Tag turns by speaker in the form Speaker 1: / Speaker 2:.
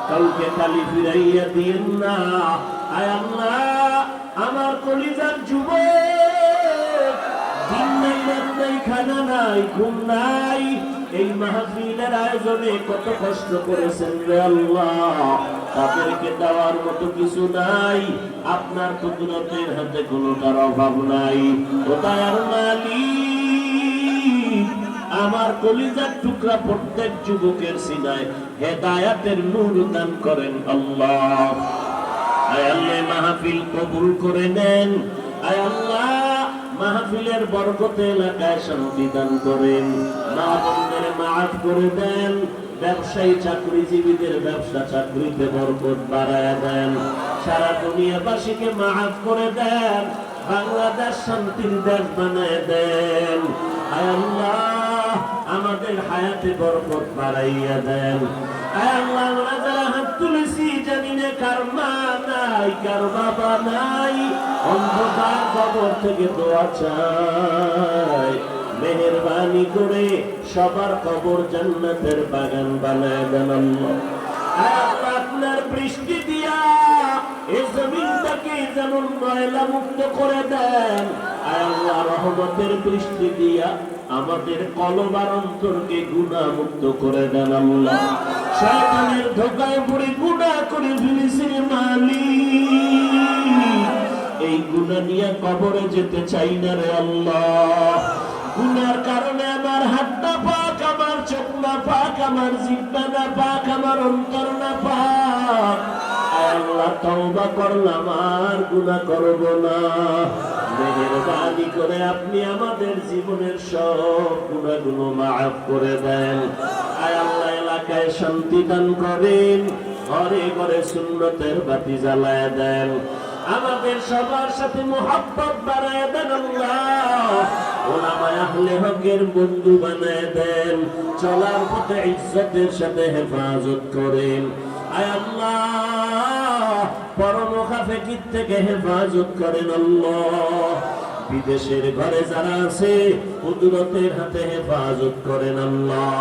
Speaker 1: কাউকে খালি ফিরাইয়া দিয়েন না। আয় আল্লাহ, আমার কলিজার যুবক, দিন নাই রাত নাই, খানা নাই ঘুম নাই, এই মাহফিলের আয়োজনে কত কষ্ট করেছেন রে আল্লাহ, তাদেরকে দেওয়ার মতো কিছু নাই। আপনার কুদরতের হাতে কোনোটার অভাব নাই। ও দয়ার মালিক, আমার কলিজার টুকরা প্রত্যেক যুবকের সিনায় হেদায়াতের নূর দান করেন আল্লাহ। আয় আল্লাহ, মাহফিল কবুল করে নেন। আয় আল্লাহ, মাহফিলের বরকতে এলাকায় শান্তি দান করেন। মা বোনদের মাফ করে দেন। ব্যবসায়ী চাকরিজীবীদের ব্যবসা চাকরিতে বরকত বাড়ায় দেন। সারা দুনিয়াবাসীকে মাফ করে দেন। বাংলাদেশ শান্তির দেশ বানায় দেন। আয় আল্লাহ, আমাদের হায়াতে বরকত বাড়াইয়া দেন। আয় আল্লাহ, আমরা যারা হাত তুলেছি জানি না কার মা নাই, কার বাবা নাই, অন্ধকার কবর থেকে দোয়া চাই, মেহেরবানি করে সবার কবর জান্নাতের বাগান বানায় দেন আল্লাহ। আয় আল্লাহ, আপনার বৃষ্টি দিয়া এই জমিনটাকে যেমন ময়লা মুক্ত করে দেন। আয় আল্লাহ, রহমতের বৃষ্টি দিয়া আমাদের কলব আর অন্তরকে গুনাহ মুক্ত করে দেন আল্লাহ। শয়তানের ধোঁকায় পড়ে গুনাহ করে ফেলেছি মালিক, এই গুনাহ নিয়ে কবরে যেতে চাই না রে আল্লাহ। গুনার কারণে আমার হাতটা পাক, আমার চোখ না পাক, আমার জিহ্বা না পাক, আমার অন্তর না পাক। আল্লাহ, তওবা করলাম, আর গুনাহ করব না। মেহেরবানি করে আপনি আমাদের জীবনের সব গুনাহগুলো মাফ করে দেন। আয় আল্লাহ, এলাকায় শান্তি দান করেন। ঘরে ঘরে সুন্নতের বাতি জ্বালায় দেন। আমাদের সবার সাথে মুহাব্বত বাড়ায় দেন আল্লাহ। ওলামায়ে আহলে হকের বন্ধু বানায় দেন। চলার পথে ইজ্জতের সাথে হেফাজত করেন। আয় আল্লাহ, পরমুখাফেকির থেকে হেফাজত করেন আল্লাহ। বিদেশের ঘরে যারা আছে কুদরতের হাতে হেফাজত করেন আল্লাহ।